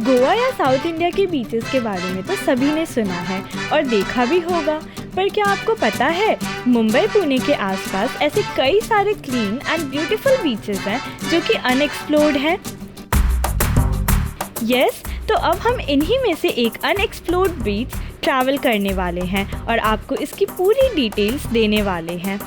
गोवा या south India के beaches के बारे में तो सभी ने सुना है और देखा भी होगा, पर क्या आपको पता है मुंबई पुणे के आसपास ऐसे कई सारे क्लीन एंड ब्यूटीफुल बीचेस हैं जो कि अनएक्सप्लोर्ड हैं। यस, तो अब हम इन्हीं में से एक अनएक्सप्लोर्ड बीच ट्रैवल करने वाले हैं और आपको इसकी पूरी डिटेल्स देने वाले हैं।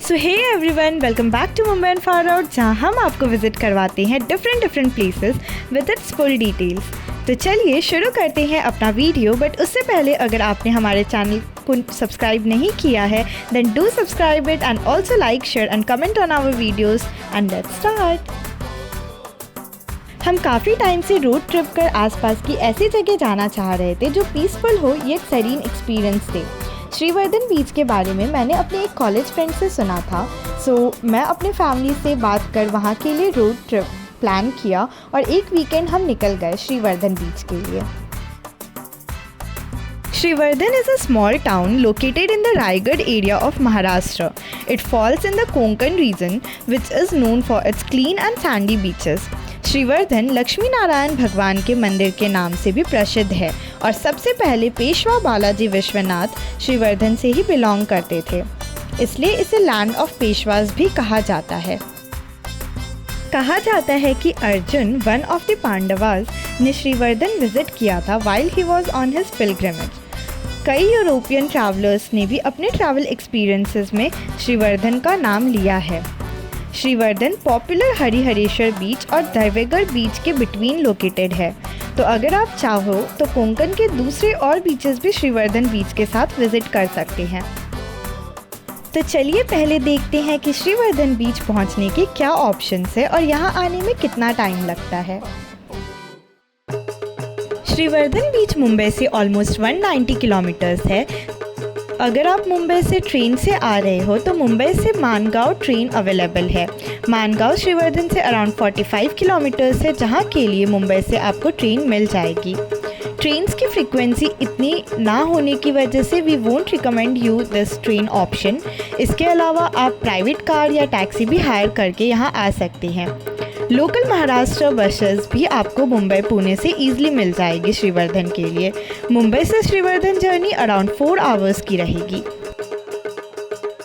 So hey everyone, welcome back to Mumbai and far out, जहाँ हम आपको विजिट करवाते हैं different places with its full details. तो चलिए शुरू करते हैं अपना वीडियो, बट उससे पहले अगर आपने हमारे चैनल को सब्सक्राइब नहीं किया है then do subscribe it and also like, share and comment on our videos and let's start. हम काफ़ी टाइम से रोड ट्रिप कर आसपास की ऐसी जगह जाना चाह रहे थे जो पीसफुल हो ये सेरीन एक्सपीरियंस दे। श्रीवर्धन बीच के बारे में मैंने अपने एक कॉलेज फ्रेंड से सुना था, सो मैं अपने फैमिली से बात कर वहाँ के लिए रोड ट्रिप प्लान किया और एक वीकेंड हम निकल गए श्रीवर्धन बीच के लिए। Srivardan is a small town located in the Raigad area of Maharashtra. It falls in the Konkan region, which is known for its clean and sandy beaches. Shrivardhan Lakshmi Narayan भगवान के मंदिर के नाम से भी प्रसिद्ध है और सबसे पहले पेशवा बालाजी विश्वनाथ श्रीवर्धन से ही बिलोंग करते थे, इसलिए इसे लैंड ऑफ पेशवास भी कहा जाता है। कहा जाता है कि Arjun, one of the Pandavas, ने श्रीवर्धन विजिट किया था while he was on his pilgrimage. कई यूरोपियन ट्रैवलर्स ने भी अपने ट्रैवल एक्सपीरियंसेस में श्रीवर्धन का नाम लिया है। श्रीवर्धन पॉपुलर हरिहरेश्वर बीच और दैवेगढ़ बीच के बिटवीन लोकेटेड है, तो अगर आप चाहो तो कोंकण के दूसरे और बीचेस भी श्रीवर्धन बीच के साथ विजिट कर सकते हैं। तो चलिए पहले देखते हैं कि श्रीवर्धन बीच पहुंचने के क्या ऑप्शंस है और यहाँ आने में कितना टाइम लगता है। श्रीवर्धन बीच मुंबई से ऑलमोस्ट 190 किलोमीटर्स है। अगर आप मुंबई से ट्रेन से आ रहे हो तो मुंबई से मानगांव ट्रेन अवेलेबल है। मानगांव श्रीवर्धन से अराउंड 45 किलोमीटर्स है, जहाँ के लिए मुंबई से आपको ट्रेन मिल जाएगी। ट्रेन्स की फ्रीक्वेंसी इतनी ना होने की वजह से we won't recommend you this train option. इसके अलावा आप प्राइवेट कार या टैक्सी भी हायर करके यहाँ आ सकते हैं। लोकल महाराष्ट्र बसेस भी आपको मुंबई पुणे से ईजिली मिल जाएगी श्रीवर्धन के लिए। मुंबई से श्रीवर्धन जर्नी अराउंड 4 आवर्स की रहेगी।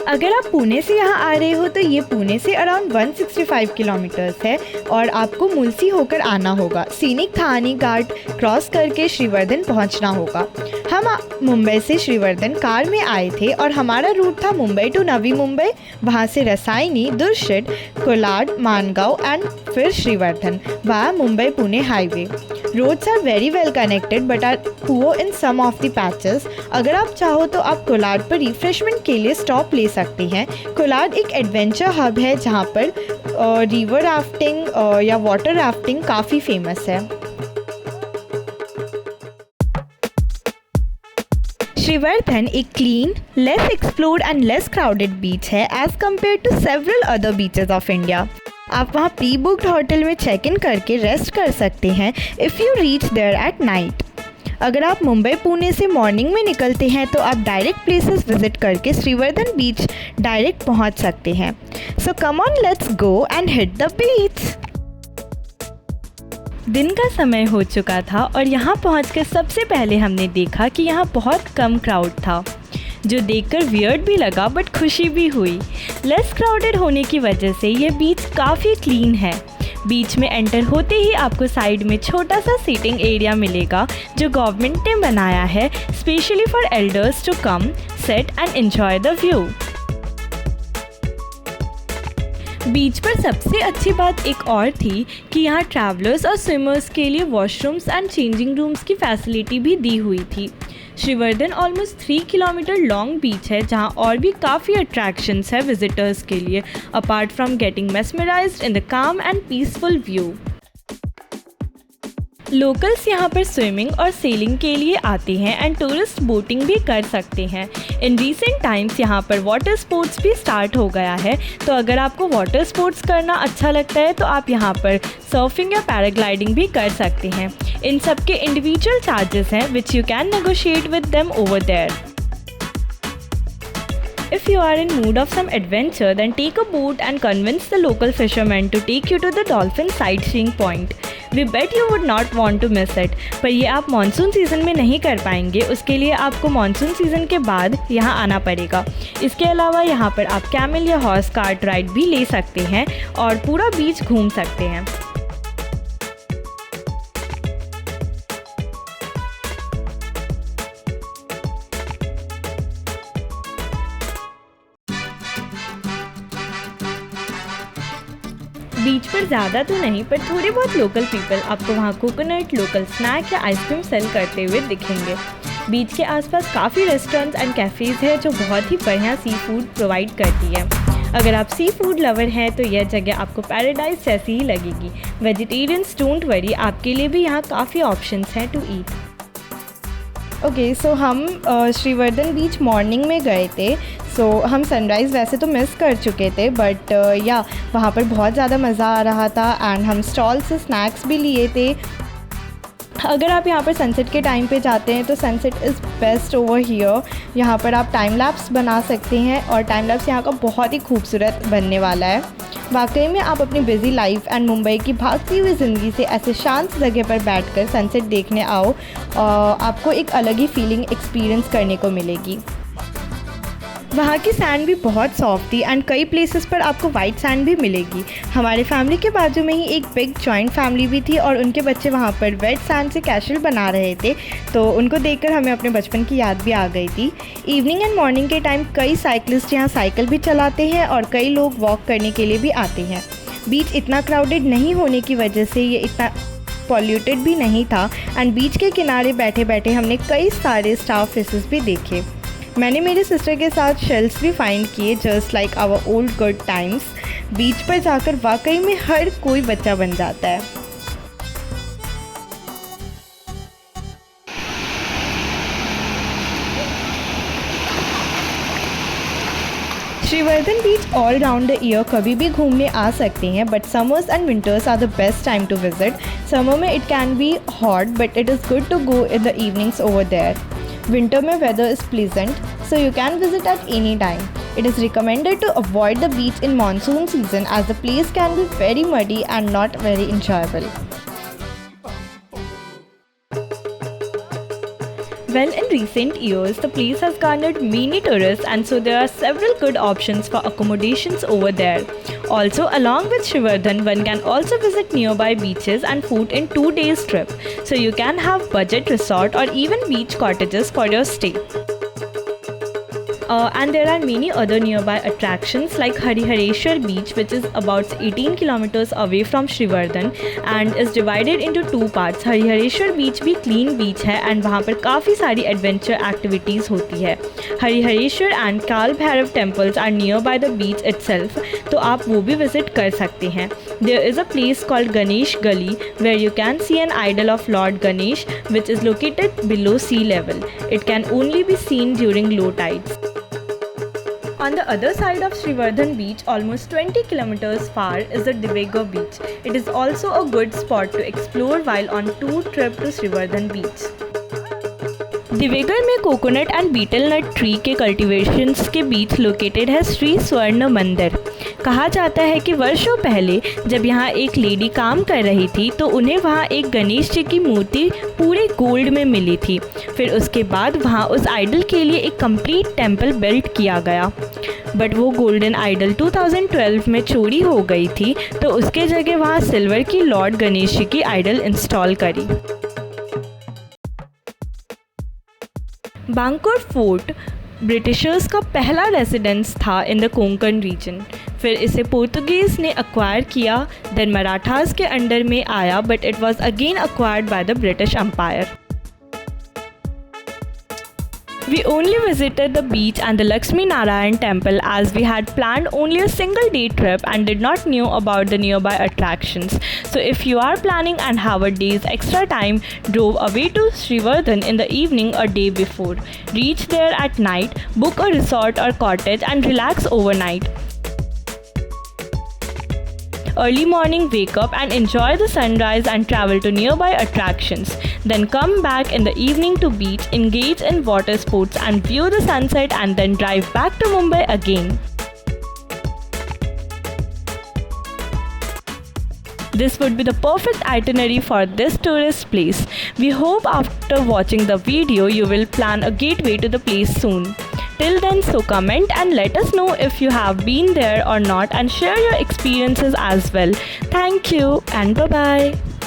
अगर आप पुणे से यहाँ आ रहे हो तो ये पुणे से अराउंड 165 किलोमीटर्स है और आपको मुलसी होकर आना होगा। सीनिक थानी घाट क्रॉस करके श्रीवर्धन पहुँचना होगा। हम मुंबई से श्रीवर्धन कार में आए थे और हमारा रूट था मुंबई टू नवी मुंबई, वहाँ से रसायनी, दुर्शट, कोलाड, मानगांव एंड फिर Shrivardhan via Mumbai Pune highway. Roads are very well connected but are poor in some of the patches. अगर आप चाहो तो आप कोलाड पर रिफ्रेशमेंट के लिए स्टॉप ले सकते हैं। कोलाड एक एडवेंचर हब है जहाँ पर रिवर राफ्टिंग या वाटर राफ्टिंग काफ़ी फेमस है। श्रीवर्धन एक clean, less explored and less crowded beach है as compare to several other beaches of India. आप वहाँ प्री बुक्ड होटल में चेक इन करके रेस्ट कर सकते हैं if you reach there at night. अगर आप मुंबई पुणे से मॉर्निंग में निकलते हैं तो आप डायरेक्ट प्लेसेस विजिट करके श्रीवर्धन बीच डायरेक्ट पहुँच सकते हैं। So come on, let's go and hit the beach. दिन का समय हो चुका था और यहाँ पहुँचकर सबसे पहले हमने देखा कि यहाँ बहुत कम क्राउड था, जो देखकर वियर्ड भी लगा बट खुशी भी हुई। लेस क्राउडेड होने की वजह से ये बीच काफ़ी क्लीन है। बीच में एंटर होते ही आपको साइड में छोटा सा सीटिंग एरिया मिलेगा जो गवर्नमेंट ने बनाया है specially for elders to come, sit and enjoy the view. Beach पर सबसे अच्छी बात एक और थी कि यहाँ ट्रैवलर्स और स्विमर्स के लिए वॉशरूम्स एंड चेंजिंग रूम्स की फैसिलिटी भी दी हुई थी। Shrivardhan almost 3 kilometre Long Beach है जहाँ और भी काफ़ी अट्रैक्शंस है विजिटर्स के लिए, apart from getting mesmerised in the काम एंड पीसफुल व्यू। लोकल्स यहाँ पर स्विमिंग और सेलिंग के लिए आते हैं एंड टूरिस्ट बोटिंग भी कर सकते हैं। इन रीसेंट टाइम्स यहाँ पर वाटर स्पोर्ट्स भी स्टार्ट हो गया है, तो अगर आपको वाटर स्पोर्ट्स करना अच्छा लगता है तो आप यहाँ पर सर्फिंग या पैराग्लाइडिंग भी कर सकते हैं। इन सब के इंडिविजुअल चार्जेस हैं which you can negotiate with them over there. If you are in mood of some adventure, then take a boat and convince the local fishermen to take you to the dolphin sightseeing point. We bet you would not want to miss it. पर ये आप monsoon season में नहीं कर पाएंगे, उसके लिए आपको मानसून सीज़न के बाद यहाँ आना पड़ेगा। इसके अलावा यहाँ पर आप कैमल या हॉर्स कार्ट राइड भी ले सकते हैं और पूरा बीच घूम सकते हैं। बीच पर ज़्यादा तो नहीं, पर थोड़े बहुत लोकल पीपल आपको वहाँ कोकोनट, लोकल स्नैक या आइसक्रीम सेल करते हुए दिखेंगे। बीच के आसपास काफ़ी रेस्टोरेंट्स एंड कैफ़ेज़ हैं जो बहुत ही बढ़िया सी फूड प्रोवाइड करती है। अगर आप सी फूड लवर हैं तो यह जगह आपको पैराडाइज जैसी ही लगेगी। वेजिटेरियंस डोंट वरी, आपके लिए भी यहाँ काफ़ी ऑप्शंस हैं टू ईट। ओके, सो हम श्रीवर्धन बीच मॉर्निंग में गए थे। सो हम सनराइज़ वैसे तो मिस कर चुके थे, बट या वहाँ पर बहुत ज़्यादा मज़ा आ रहा था एंड हम स्टॉल से स्नैक्स भी लिए थे। अगर आप यहाँ पर सनसेट के टाइम पे जाते हैं तो sunset is best over here. यहाँ पर आप टाइम लैप्स बना सकते हैं और टाइम लैप्स यहाँ का बहुत ही खूबसूरत बनने वाला है। वाकई में आप अपनी बिज़ी लाइफ एंड मुंबई की भागती हुई ज़िंदगी से ऐसे शांत जगह पर बैठकर सनसेट देखने आओ, आपको एक अलग ही फीलिंग एक्सपीरियंस करने को मिलेगी। वहाँ की सैंड भी बहुत सॉफ्ट थी एंड कई प्लेसेस पर आपको वाइट सैंड भी मिलेगी। हमारे फैमिली के बाजू में ही एक बिग जॉइंट फैमिली भी थी और उनके बच्चे वहाँ पर वेट सैंड से कैशल बना रहे थे, तो उनको देखकर हमें अपने बचपन की याद भी आ गई थी। इवनिंग एंड मॉर्निंग के टाइम कई साइकिलिस्ट यहाँ साइकिल भी चलाते हैं और कई लोग वॉक करने के लिए भी आते हैं। बीच इतना क्राउडेड नहीं होने की वजह से ये इतना पॉल्यूटेड भी नहीं था एंड बीच के किनारे बैठे बैठे हमने कई सारे स्टार फिशेस भी देखे। मैंने मेरे सिस्टर के साथ शेल्स भी फाइंड किए, just like our old good times. Beach पर जाकर वाकई में हर कोई बच्चा बन जाता है। Shrivardhan beach all round the year कभी भी घूमने आ सकते हैं, but summers and winters are the best time to visit. Summer में it can be hot, but it is good to go in the evenings over there. Winter में weather is pleasant, so you can visit at any time. It is recommended to avoid the beach in monsoon season as the place can be very muddy and not very enjoyable. Well, in recent years, the place has garnered many tourists and so there are several good options for accommodations over there. Also, along with Shriwardhan, one can also visit nearby beaches and food in 2 days trip. So you can have budget resort or even beach cottages for your stay. And there are many other nearby attractions like Harihareshwar Beach, which is about 18 kilometers away from Shriwardhan and is divided into 2 parts. Harihareshwar Beach भी clean beach है and वहाँ पर काफ़ी सारी adventure activities होती है। Harihareshwar and Kal Bhairav temples are nearby the beach itself, तो आप वो भी visit कर सकते हैं। There is a place called Ganesh Gully where you can see an idol of Lord Ganesh, which is located below sea level. It can only be seen during low tides. On the other side of Shriwardhan beach, almost 20 kilometers far, is the Divega beach. It is also a good spot to explore while on tour trip to Shriwardhan beach. Divegar में coconut and betel nut tree के cultivations के बीच located है श्री स्वर्ण मंदिर। कहा जाता है कि वर्षों पहले जब यहाँ एक लेडी काम कर रही थी तो उन्हें वहाँ एक गणेश जी की मूर्ति पूरे गोल्ड में मिली थी। फिर उसके बाद वहाँ उस आइडल के लिए एक कंप्लीट टेम्पल बिल्ड किया गया, बट वो गोल्डन आइडल 2012 में चोरी हो गई थी, तो उसके जगह वहाँ सिल्वर की लॉर्ड गणेश जी की आइडल इंस्टॉल करी। बांकुर फोर्ट ब्रिटिशर्स का पहला रेजिडेंस था इन द कोंकण रीजन। फिर इसे पोर्तुगीज़ ने अक्वायर किया, देन मराठास के अंडर में आया, but it was again acquired by the British empire. We only visited the beach and the Lakshmi Narayan temple as we had planned only a single day trip and did not know about the nearby attractions. So if you are planning and have a day's extra time, drove away to Shriwardhan in the evening or day before. Reach there at night, book a resort or cottage and relax overnight. Early morning wake up and enjoy the sunrise and travel to nearby attractions. Then come back in the evening to beach, engage in water sports and view the sunset and then drive back to Mumbai again. This would be the perfect itinerary for this tourist place. We hope after watching the video you will plan a gateway to the place soon. Till then, so comment and let us know if you have been there or not, and share your experiences as well. Thank you and bye bye.